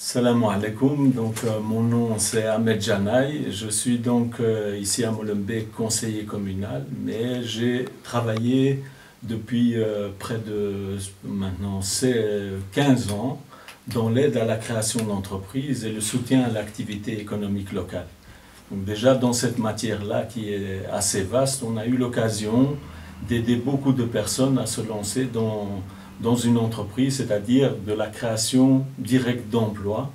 Salam alaikum, mon nom c'est Ahmed Janaï, je suis ici à Molenbeek conseiller communal, mais j'ai travaillé depuis près de maintenant 15 ans dans l'aide à la création d'entreprises et le soutien à l'activité économique locale. Donc déjà dans cette matière-là qui est assez vaste, on a eu l'occasion d'aider beaucoup de personnes à se lancer dans une entreprise, c'est-à-dire de la création directe d'emplois.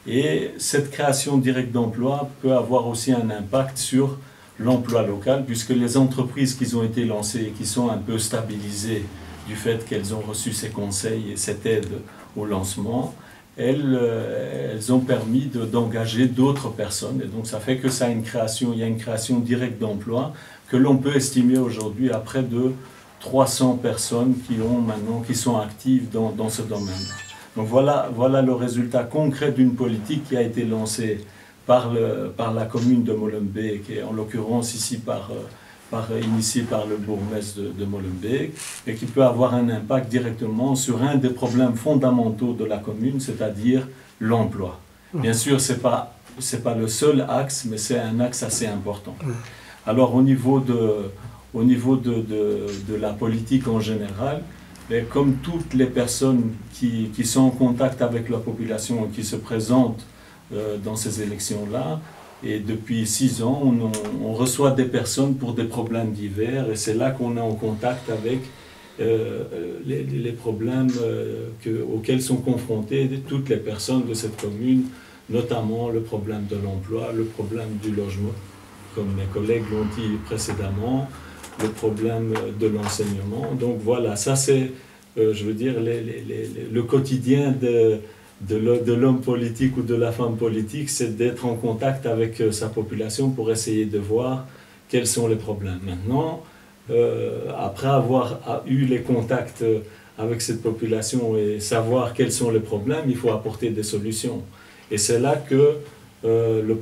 Et cette création directe d'emploi peut avoir aussi un impact sur l'emploi local, puisque les entreprises qui ont été lancées et qui sont un peu stabilisées du fait qu'elles ont reçu ces conseils et cette aide au lancement, elles ont permis d'engager d'autres personnes. Et donc ça fait que il y a une création directe d'emploi que l'on peut estimer aujourd'hui à près de 300 personnes qui sont actives dans ce domaine. Donc voilà le résultat concret d'une politique qui a été lancée par la commune de Molenbeek, et en l'occurrence ici initiée par le bourgmestre de Molenbeek, et qui peut avoir un impact directement sur un des problèmes fondamentaux de la commune, c'est-à-dire l'emploi. Bien sûr, c'est pas le seul axe, mais c'est un axe assez important. Alors au niveau de la politique en général, mais comme toutes les personnes qui sont en contact avec la population et qui se présentent dans ces élections-là, et depuis 6 ans, on reçoit des personnes pour des problèmes divers, et c'est là qu'on est en contact avec les problèmes auxquels sont confrontées toutes les personnes de cette commune, notamment le problème de l'emploi, le problème du logement, comme mes collègues l'ont dit précédemment, le problème de l'enseignement. Donc voilà, ça c'est, je veux dire, le quotidien de l'homme politique ou de la femme politique, c'est d'être en contact avec sa population pour essayer de voir quels sont les problèmes. Maintenant, après avoir eu les contacts avec cette population et savoir quels sont les problèmes, il faut apporter des solutions. Et c'est là que le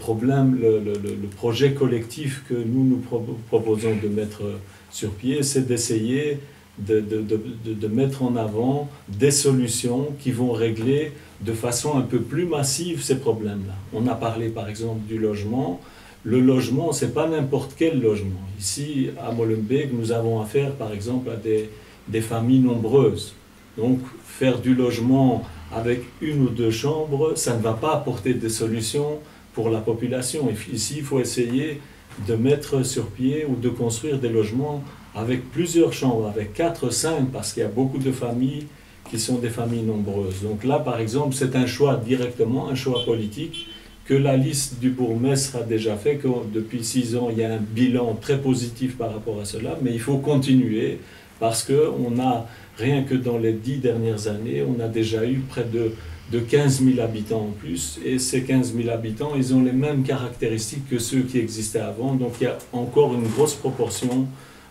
projet collectif que nous proposons de mettre sur pied, c'est d'essayer de mettre en avant des solutions qui vont régler de façon un peu plus massive ces problèmes-là. On a parlé par exemple du logement. Le logement, ce n'est pas n'importe quel logement. Ici, à Molenbeek, nous avons affaire par exemple à des familles nombreuses. Donc, faire du logement avec 1 ou 2 chambres, ça ne va pas apporter des solutions pour la population. Ici, il faut essayer de mettre sur pied ou de construire des logements avec plusieurs chambres, avec 4, 5, parce qu'il y a beaucoup de familles qui sont des familles nombreuses. Donc là, par exemple, c'est un choix directement, un choix politique, que la liste du bourgmestre a déjà fait, que depuis 6 ans, il y a un bilan très positif par rapport à cela, mais il faut continuer, parce qu'on a, rien que dans les 10 dernières années, on a déjà eu près de 15 000 habitants en plus, et ces 15 000 habitants, ils ont les mêmes caractéristiques que ceux qui existaient avant, donc il y a encore une grosse proportion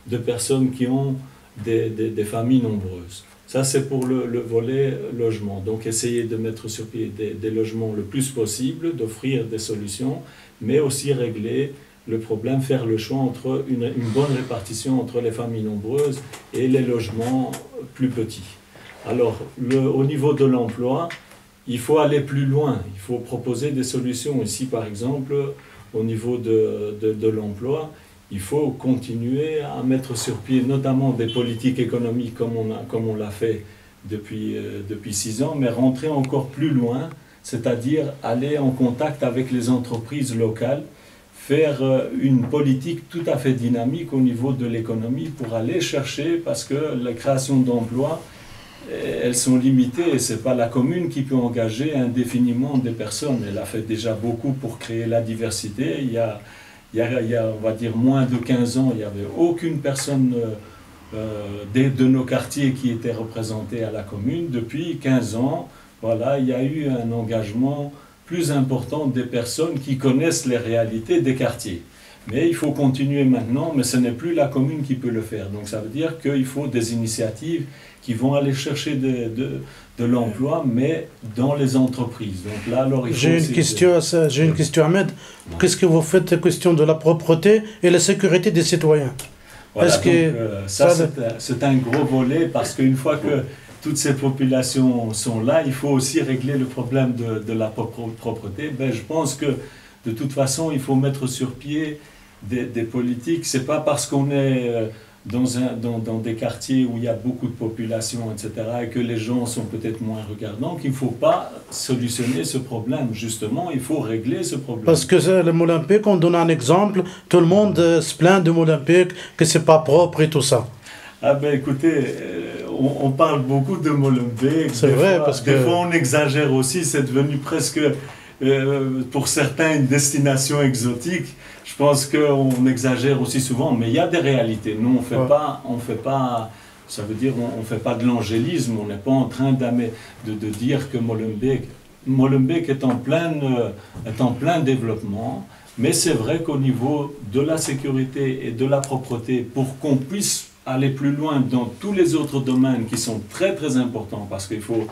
de personnes qui ont des familles nombreuses. Ça, c'est pour le volet logement. Donc, essayer de mettre sur pied des logements le plus possible, d'offrir des solutions, mais aussi régler le problème, faire le choix entre une bonne répartition entre les familles nombreuses et les logements plus petits. Alors, au niveau de l'emploi, il faut aller plus loin. Il faut proposer des solutions. Ici, par exemple, au niveau de l'emploi, il faut continuer à mettre sur pied notamment des politiques économiques comme on l'a fait depuis 6 ans, mais rentrer encore plus loin, c'est-à-dire aller en contact avec les entreprises locales, faire une politique tout à fait dynamique au niveau de l'économie pour aller chercher, parce que la création d'emplois, elles sont limitées et ce n'est pas la commune qui peut engager indéfiniment des personnes. Elle a fait déjà beaucoup pour créer la diversité. Il y a, on va dire, moins de 15 ans, il n'y avait aucune personne de nos quartiers qui était représentée à la commune. Depuis 15 ans, voilà, il y a eu un engagement plus important des personnes qui connaissent les réalités des quartiers. Mais il faut continuer maintenant, mais ce n'est plus la commune qui peut le faire. Donc ça veut dire qu'il faut des initiatives qui vont aller chercher de l'emploi, mais dans les entreprises. Donc là, alors, j'ai une question, Ahmed. Qu'est-ce que vous faites la question de la propreté et la sécurité des citoyens? Voilà, c'est un gros volet, parce qu'une fois que toutes ces populations sont là, il faut aussi régler le problème de la propreté. Ben, je pense que de toute façon, il faut mettre sur pied des politiques. Ce n'est pas parce qu'on est dans des quartiers où il y a beaucoup de population, etc., et que les gens sont peut-être moins regardants, qu'il ne faut pas solutionner ce problème. Justement, il faut régler ce problème. Parce que le Molenbeek, on donne un exemple, tout le monde se plaint de Molenbeek, que c'est pas propre et tout ça. Ah ben écoutez, on parle beaucoup de Molenbeek. C'est vrai, parce que... Des fois, on exagère aussi, c'est devenu presque... pour certains, une destination exotique. Je pense qu'on exagère aussi souvent, mais il y a des réalités. Nous, on fait pas, ça veut dire, on fait pas de l'angélisme. On n'est pas en train de dire que Molenbeek est en plein développement. Mais c'est vrai qu'au niveau de la sécurité et de la propreté, pour qu'on puisse aller plus loin dans tous les autres domaines qui sont très très importants, parce qu'il faut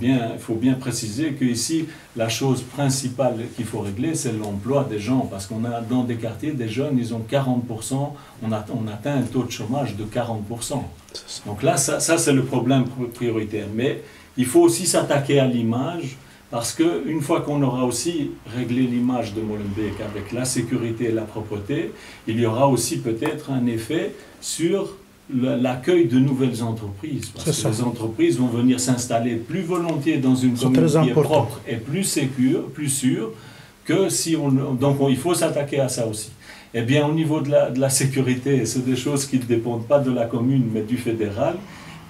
bien préciser qu'ici, la chose principale qu'il faut régler, c'est l'emploi des gens, parce qu'on a dans des quartiers, des jeunes, ils ont 40%, on atteint un taux de chômage de 40%. Donc là, ça c'est le problème prioritaire. Mais il faut aussi s'attaquer à l'image, parce qu'une fois qu'on aura aussi réglé l'image de Molenbeek avec la sécurité et la propreté, il y aura aussi peut-être un effet sur l'accueil de nouvelles entreprises. Parce que les entreprises vont venir s'installer plus volontiers dans une commune qui est propre et plus sûre, que si on... Donc il faut s'attaquer à ça aussi. Eh bien, au niveau de la sécurité, c'est des choses qui ne dépendent pas de la commune, mais du fédéral.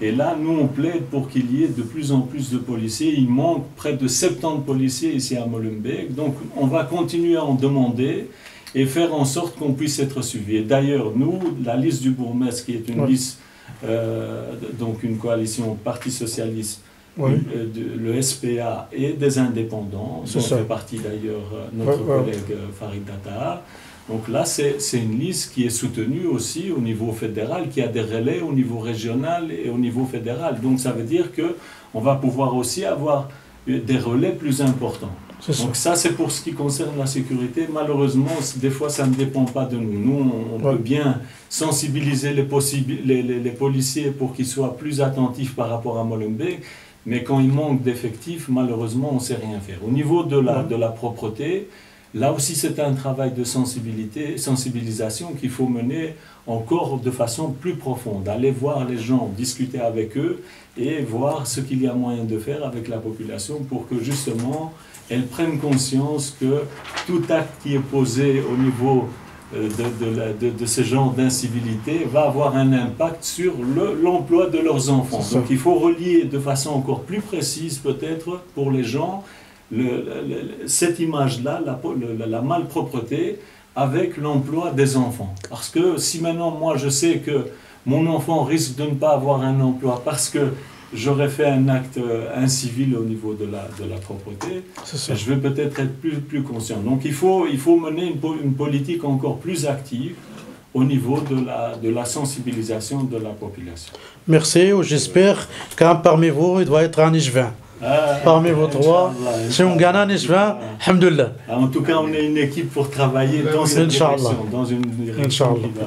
Et là, nous, on plaide pour qu'il y ait de plus en plus de policiers. Il manque près de 70 policiers ici à Molenbeek. Donc, on va continuer à en demander et faire en sorte qu'on puisse être suivi. Et d'ailleurs, nous, la liste du bourgmestre, qui est une liste, donc une coalition Parti Socialiste, le SPA et des indépendants, dont fait partie d'ailleurs notre collègue Farid Datta. Donc là, c'est une liste qui est soutenue aussi au niveau fédéral, qui a des relais au niveau régional et au niveau fédéral. Donc ça veut dire qu'on va pouvoir aussi avoir des relais plus importants. Donc ça, c'est pour ce qui concerne la sécurité. Malheureusement, des fois, ça ne dépend pas de nous. Nous, on peut bien sensibiliser les policiers pour qu'ils soient plus attentifs par rapport à Molenbeek, mais quand il manque d'effectifs, malheureusement, on ne sait rien faire. Au niveau de la propreté, là aussi, c'est un travail de sensibilisation qu'il faut mener encore de façon plus profonde. Aller voir les gens, discuter avec eux et voir ce qu'il y a moyen de faire avec la population pour que justement, elles prennent conscience que tout acte qui est posé au niveau de ce genre d'incivilité va avoir un impact sur l'emploi de leurs enfants. Donc il faut relier de façon encore plus précise peut-être pour les gens cette image-là, la malpropreté, avec l'emploi des enfants. Parce que si maintenant, moi, je sais que mon enfant risque de ne pas avoir un emploi parce que j'aurais fait un acte incivil au niveau de la propreté, je vais peut-être être plus conscient. Donc il faut mener une politique encore plus active au niveau de la sensibilisation de la population. Merci, j'espère qu'un parmi vous, il doit être un échevin. Parmi vous trois, si on gagne un échevin, alhamdoulilah. En tout cas, on est une équipe pour travailler dans cette direction, dans une direction qui va...